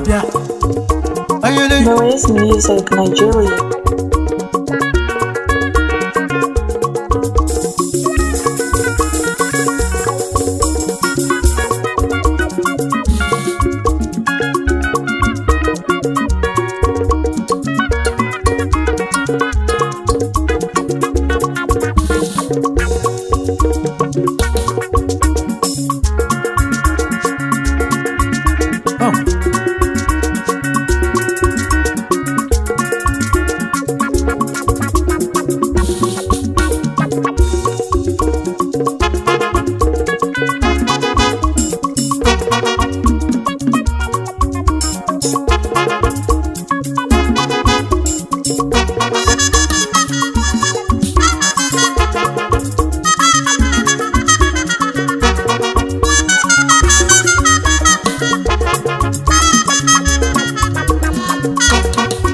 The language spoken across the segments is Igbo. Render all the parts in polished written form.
na-abịa. Noise Music Nigeria.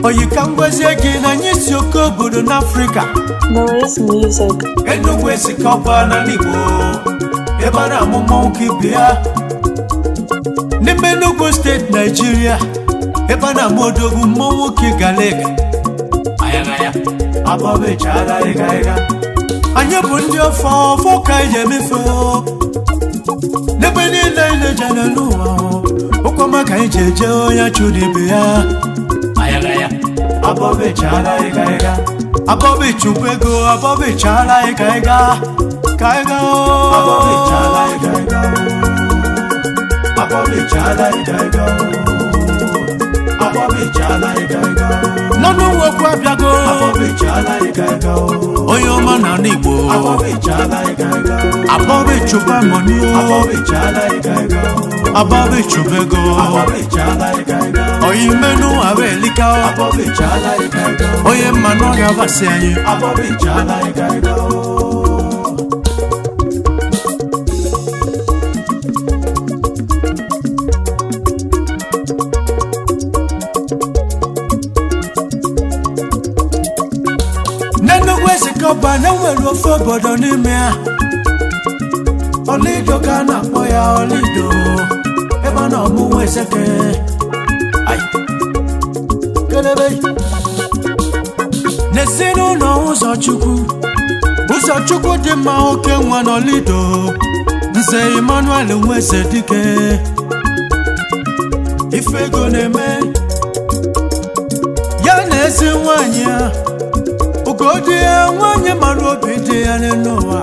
Oyi ka ngwazie gị na anyị si oke obodo n'Afrịka. Noise Music. Enugu esikọba na n'Igbo ebe a na-amụ mmọnwụ ka ibe ya. N'ime Enugu steeti Nigeria ebe a na-amụ odogwu mmọnwụ ka ịgalega ayagaya abọbechara ịga. Anyị bụ ndị ọfọ ka anyị emefe n'ebe niile anyị na-ejere n'ụwa ụkwama ka anyị ji eje onye chụrụ ibe ya. Abọbechara ịga abọbechukwu ego abọbechara ịga abọbechara ịga abọbechara ịga abọbechara ịga nọnụ nwokwu abịago abọbechara ịga onye ọma na n'Igbo abọbechara ịga abọbechukwu amoni abọbechara ịga abọbechukwu ego abọbechara ịga oyi menu awelika abọbechala ịga onye mmanụ ọ ga-abasị anyị abọbechala ịga. N'Enugu esikọba na-enwere ofe obodo n'ime ya. Olido ka a na-akpọ ya Olido ebe a na-ọmụmụ Ezeke. N'ezinụlọ ụzọchukwu dị mma oke nwa n'Olido Nze Emmanuel Nwezedike ife ego na-eme ya na ezi nwanyị ya ugodi ya nwanyị mara obi dị ya n'ụwa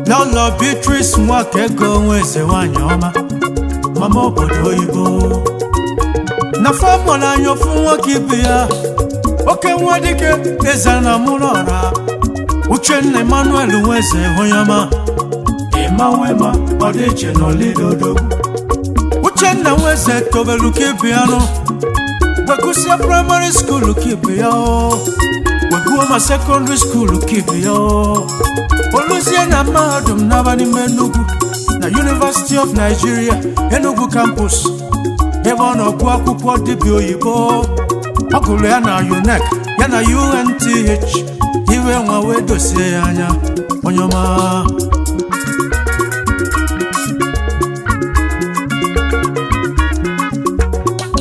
Lolo Beatrice Nwakego Nweze nwanyị ọma mama obodo oyibo na famụla anya ofu nwoke ibe ya oke nwa dike eze na mụrụ ọra Uchenna Emmanuel Nweze onye ọma ịmanwema ọ dị iche n'Olido odogwu Uchenna Nweze tobelu ka ibe ya nụ wegusie primary school ka ibe ya weguo ma secondary school ka ibe ya oluzie na mahadum n'aba n'ime Enugu na University of Nigeria Enugu campus ebe ọ na-ọgụ akwụkwọ dibịa oyibo ọ gụrụ ya na UNEC ya na UNTH iwe nwa wee dosie ya anya onye ọma.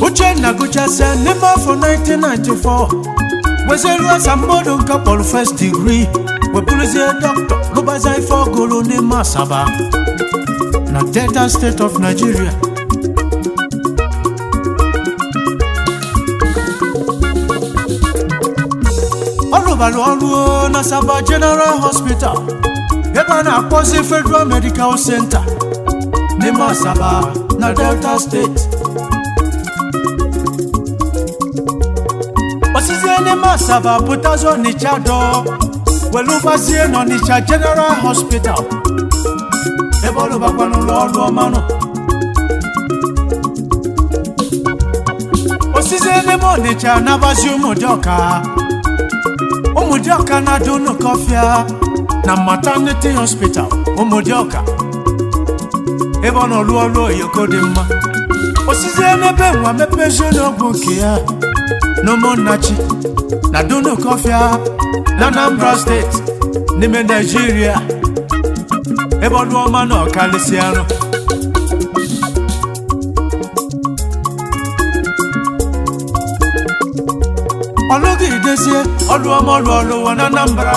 Uchenna gụchasịa n'ime afọ 1994 wezelu asambodo nke kpọrọ first degree webụrụzie dọkịta gụbazie ife ọ gụrụ n'ime Asaba na Delta State of Nigeria. Ọlụbalụ ọrụ na Asaba General Hospital ebe a na-akpọzi Federal Medical Center n'ime Asaba na Delta State. Osizie n'ime Asaba pụtazi Onitsha dọ welụbazie n'Onitsha General Hospital ebe ọlụbakwa n'ụlọ ọrụ ọmanụ. Osizie n'ime Onitsha nabazi Ụmụdịọka na Dunu Kọfịa na Maternity Hospital Ụmụdịọka ebe ọ nọ lụọ ọrụ oyoko dị mma. Osizie n'ebe nwa mepezi n'ọgwụ nke ya n'Ụmụnnachi na Dunu Kọfịa na Anambra Steeti n'ime Nigeria ebe ọdụ ọma na ọkalịsị arụ. ọlụgidezie ọlụọmọlụọlụwa na Anambra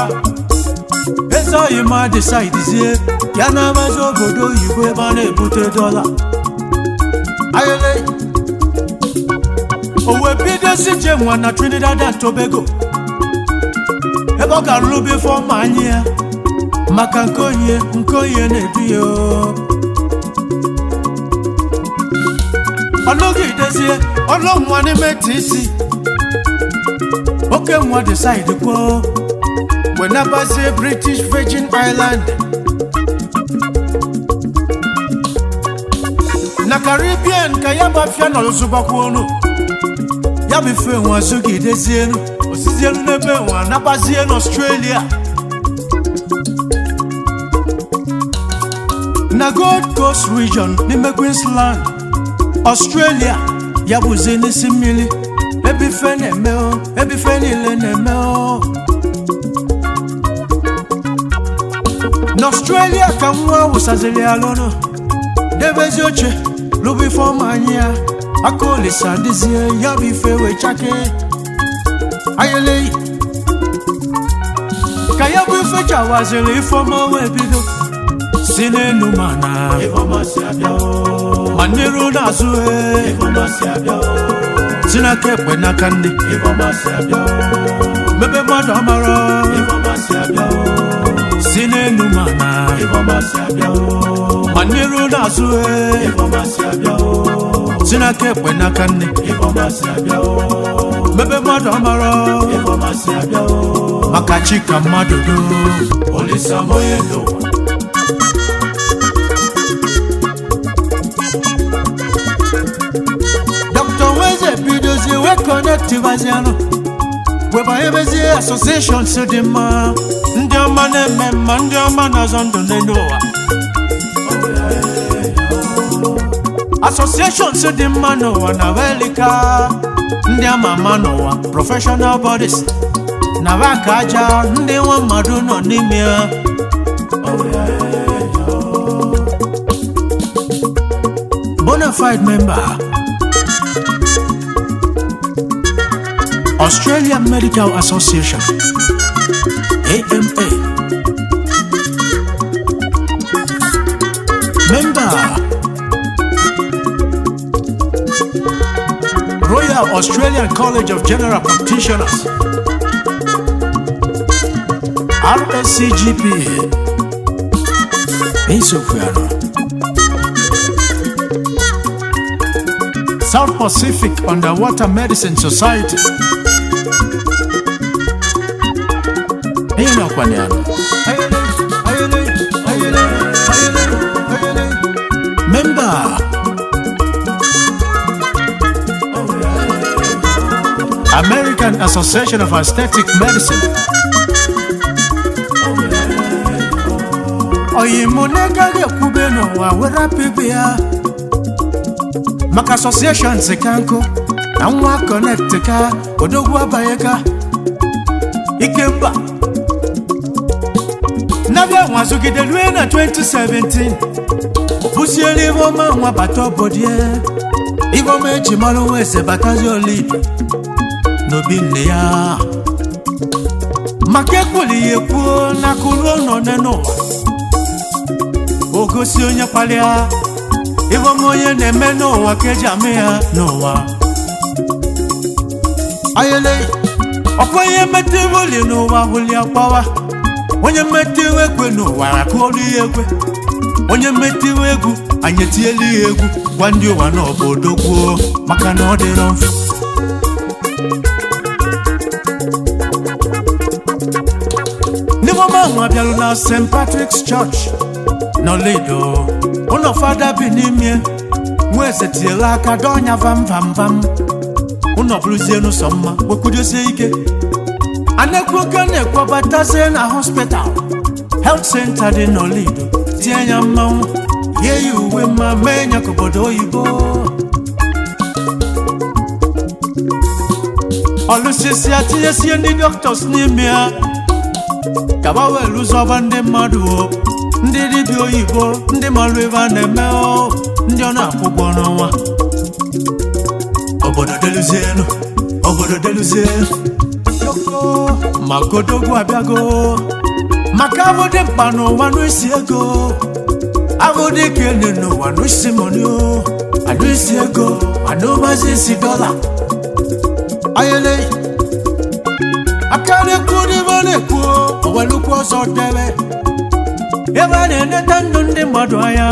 ezoghị ma decide ya na-amazi obodo oyibo ebe a na-ebute dọla ayele o wee bidozi je nwa na Trinidad and Tobago ebe ọ ga-alụ bifo ma anyị ya maka nke onye na-edu ya ọlụgidezie ọlụnwa n'ime TC oke nwa decide kwuo wenabazie British Virgin Island na Caribbean ka ya bafia n'ọzụbakwa ọnụ ya bife nwa zogidezienu osizienu n'ebe nwa nabazie n'Australia na Gold Coast region n'ime Queensland Australia ya bụzi n'isi mmiri ebife na-eme ebife niile na-eme n'Australia ka nwa wụsaziri alụnụ debezi oche lụbụ ife ọma anyị ya aka olisa dịzie ya bụ ife wee chake ayeleyi ka ya bụ ife chawaziri ife ọma wee bido si n'elu mana ma n'iru n'azụ si n'aka ekpe n'aka ndị mebe mmadụ amara si n'elu mana ma n'iru n'azụ si n'aka ekpe n'aka ndị mebe mmadụ amara maka chi ka mmadụ do Olisa moye n'ụwa we connective aziano we ba ebezi association so di ma ndi ọma na-eme mma ndị ọma na-azọ ndụ n'ụwa association so di mma n'ụwa na welika ndị ama ama n'ụwa professional bodies na baka aja ndị nwa mmadụ nọ n'ime ya bona fide member Australian Medical Association AMA member Royal Australian College of General Practitioners RSCGP Insofuano South Pacific Underwater Medicine Society member American Association of Aesthetic Medicine oyimonega gekube n'ụwa were pibia maka association sekanko na nwa connect ka odogwu abayeka ikemba nabia nwazugide lue na 2017 busieli voma nwa bato bodie ivoma echi malu wese batazi olibi n'obi nne ya maka ekwuli ya ekwuo na kụruo nọ n'ụwa ogosi onye kpalia ivoma onye na-eme n'ụwa ka eji ame ya n'ụwa ayele ọkwa ihe metewoli n'ụwa hụli akpawa onye metiwe ekwe n'ụwa akụọrụ ya ekwe onye metiwe egwu anyị etieli ya egwu gwa ndị ụwa n'obodo kwuo maka na ọ dịrọ mfu n'ivoma nwa bịalụ na St. Patrick's Church n'Olido ụlọ fada bi n'ime nwa eze tiela aka dọnya vam ụlọ bụrụzie n'ụsọ mma wekwudosie ike anekwoke na-ekwobatazie na hospital health center dị n'Olido tie ya mmanwụ ye ya uwe mma mee ya ka obodo oyibo ọlụsisi atinyesie ndị doctors n'ime ya ka ba wee lụzọba ndị mmadụ ndị dibịa oyibo ndị malụ ebe a na-eme ndị ọ na-akwụkwọ n'ọnwa obodo deluzienu yoko magodogwu abịago maka abụdị mkpa n'ụwa n'isi ego abụdị ka ene n'ụwa n'isi moni o anụ isi ego anụ mazi isi dọla ayele aka na-ekwu n'ime na-ekwu owelukwu ọzọ debe ebe a na-eleta ndụ ndị mmadụ anya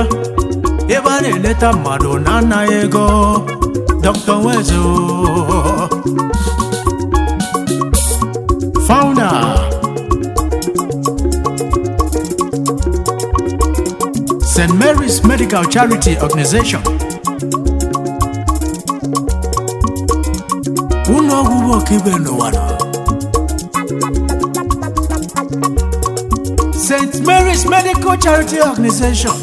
ebe a na-eleta mmadụ na anaghị ego Dr. Nwezo founder St. Mary's Medical Charity Organization ụlọ ọgwụgwọ ọkaibe n'ụwa St. Mary's Medical Charity Organization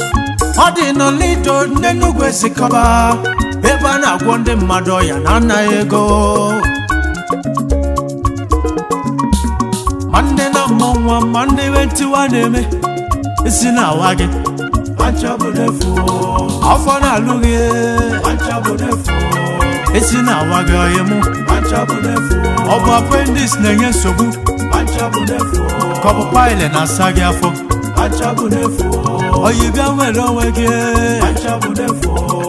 ọ dị n'Olido n'Enugu Ezikọba ebe a na-agwọ ndị mmadụ ọya na anaghị ego ma ndị na mmụ nwa ma ndị iwe ntiwa na-eme isi na-awa gị afọ na-alụ gị isi na-awa gị ọyị mụ ọ bụ appendix na-enye nsogbu ka ọ bụ paịlị na-asa gị afọ oyi bịa nwere onwe gị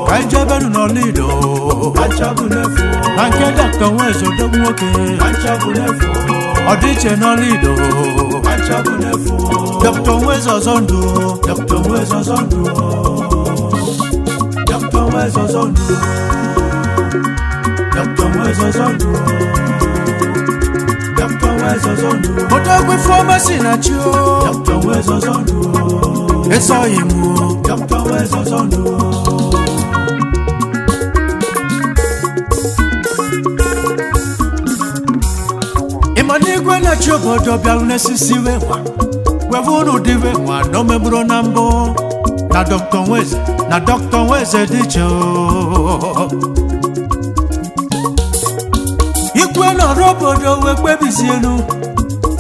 ka ijebenụ n'Olido na nke Dr. Nwezo odogwu nwoke ọ dị iche n'Olido Dr. Nwezo ọzọ ndụ Dr. Nwezo ọzọ ndụ Dr. Nwezo ọzọ ndụ Dr. Nwezo ọzọ ndụ Dr. Nwezo ọzọ ndụ odogwu pharmacy na chi o Dr. Nwezo ọzọ ndụ esoghị m Dr. Nwezo ọzọ ndụ ịmana igwe na-achị obodo bịarụ n'esisi wenwa weve unu dị wenwa na o megburu na mbụ na Dr. Nwezo na Dr. Nwezo dị iche ikwe nọrọ obodo wee kpebizie elu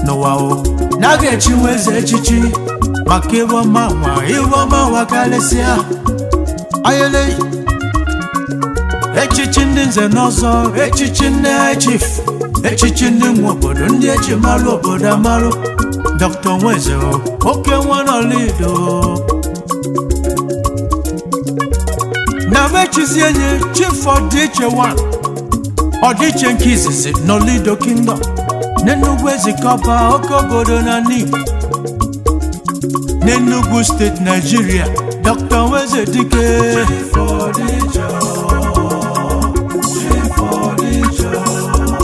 n'ụwa o na a ga-echi Nwezo echichi maka iwe ọma nwa karịsịa ayele echichi ndị nze n'ọzọ echichi ndị chief echichi ndị nwe obodo ndị eji marụ obodo amarụ Dr. Nwezo oke nwa n'Olido na mechizie nye chief ọdịiche 1 ọdịiche nke izizi n'Olido Kingdom n'Enugu Ezikọba oke obodo na Nimo n'Enugu State Nigeria Dr. Nwezo dike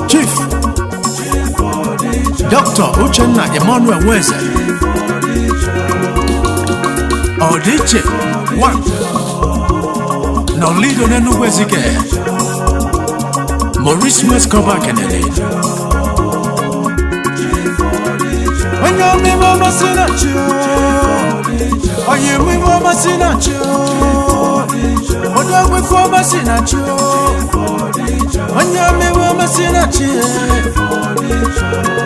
Chief Dr. Uchenna Emmanuel Nwezo ọdịiche 1 n'Olido n'Enugu Ezike Maurice Ezikọba Kennedy onye omime ọmasị na chi onye omime ọmasị na chi odogwu ife ọmasị na chi onye omime ọmasị na chi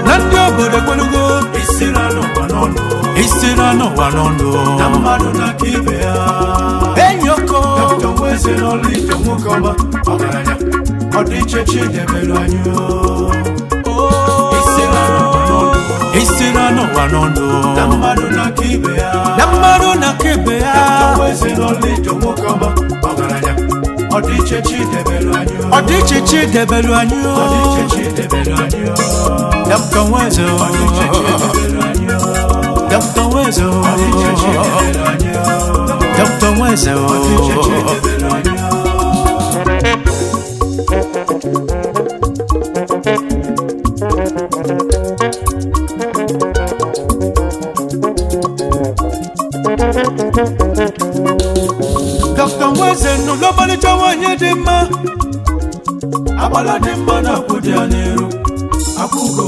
na ndị obodo kwelugo isiri n'ụwa n'ọnụ na mmadụ na aka ibe ya enyi oko Dr. Nwezo n'Olido nwoke ọma ọgaranya ọdịiche Chidebelu anyị isiri n'ụwa n'ọnụ na mmadụ na aka ibe ya Dr. Nwezo n'Olido nwoke ọma ọgaranya ọdịiche Chidebelu anyị Dr. Nwezo Dr. Nwezo Dr. Nwezo Dr. Nwezo n'ụlọmalịcha nwanyị dị mma agbala dị mma na akwụdị ya n'iru akwụgo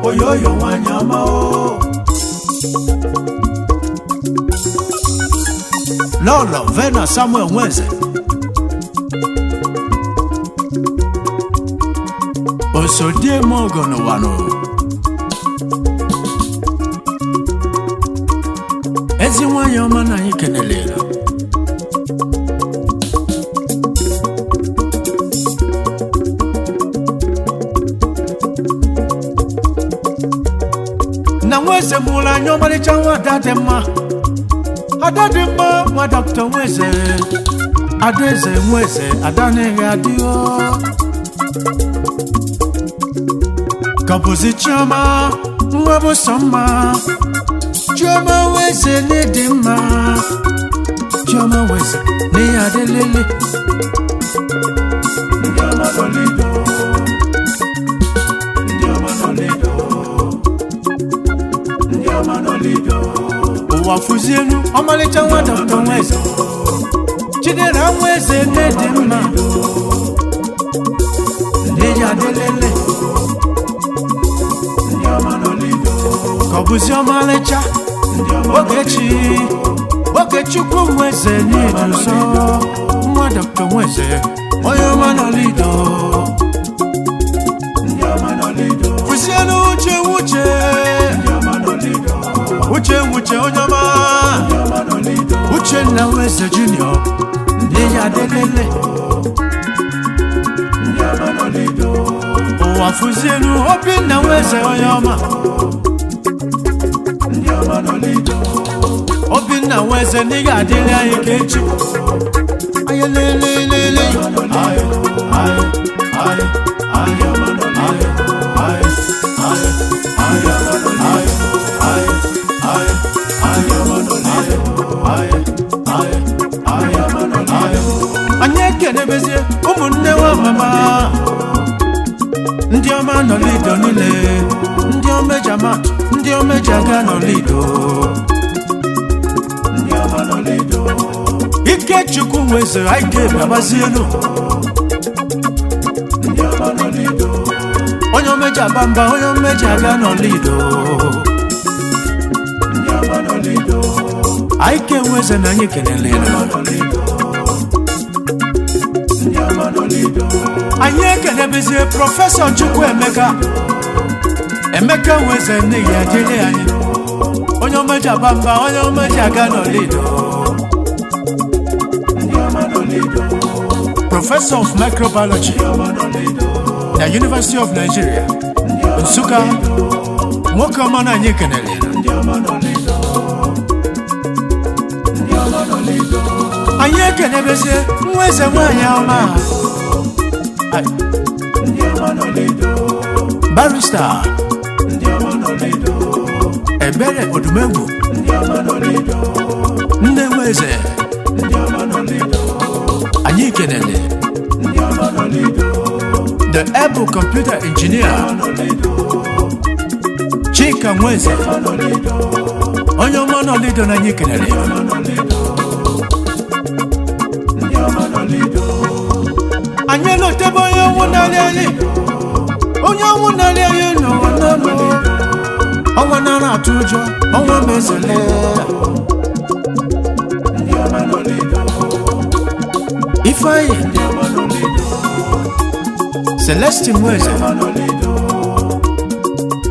oyoyo nwanyị ama o Lolo Vena Samuel Nwezo osodieme ogo n'ụwa ezi nwanyị ọma na anyị kenelere na nweze mụrụ anya ọmarịcha nwa ada dị mma nwa Dr. Nweze Adaeze Nweze adanịghị adịghị ka bụzi Chioma nwa bụ sọ mma Chioma Nweze n'ịdị mma Chioma Nweze n'ihe adịlele ndị ọma nọlido ụwa fụzienu ọmalịcha nwa Dr. Nweze Chidera Nweze n'ịdị mma n'ihe adịlele ka ọ bụzi ọmalịcha Ogechukwu Nweze n'ịdị nsọ nwa Dr. Nweze onye ọma nọlido fụzienu Uche onye ọma Uchenna Nweze Junior n'ihe adịlele ụwa fụzienu Obinna Nweze onye ọma Obinna Nweze n'ihe adịlị anyị ka echi anyị lelelele anyị ekenebezie ụmụnne nwa mama ndị ọma nọlido niile ndị omeja matụ ndị omeja ga nọlido Ikechukwu Nweze Ike babazienu onye omeja bamba onye omeja ga nọlido Ike Nweze na anyị kenelere anyị ekenebezie Prọfesọ Chukwuemeka Nweze n'ihi ajele anyị onye omeja bamba onye omeja ga nọlido Professor of Microbiology na University of Nigeria Nsukka nwoke ọma na anyị kenelere anyị ekenebezie Nweze nwanyị ọma Barrister Ebere Odumegwu Nne Nweze anyị kenele the able computer engineer Chika Nweze onye ọma nọlido na anyị kenele anyị lotebe onye ọnwụ narị anyị n'ụwa n'ọnụ ọnwa nara atụ ụjọ ọnwa mezele Ifeanyi Celestine Nweze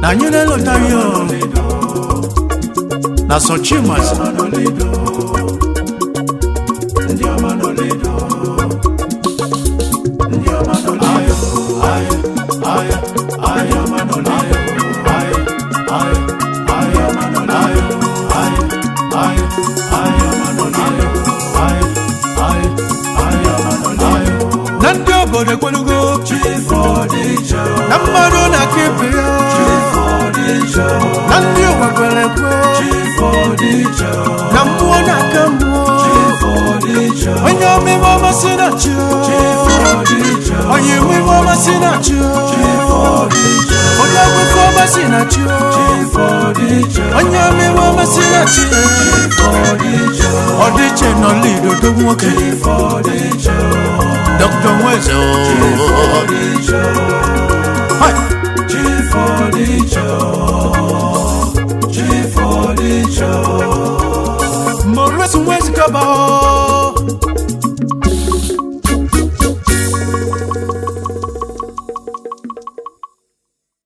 na anyị na-elotaghị na Sochimas na ndị obodo ekwelugo na mmadụ na-aka ibe ya na ndị ụwa kwere ekwe na mmụọ na-aka mmụọ onye omime ọmasị na chi onye omime ọmasị na chi onye ọgwụfe ọmasị na chi onye omime ọmasị na chi ọdịiche nọ lido dogo nwoke Dr. Nweze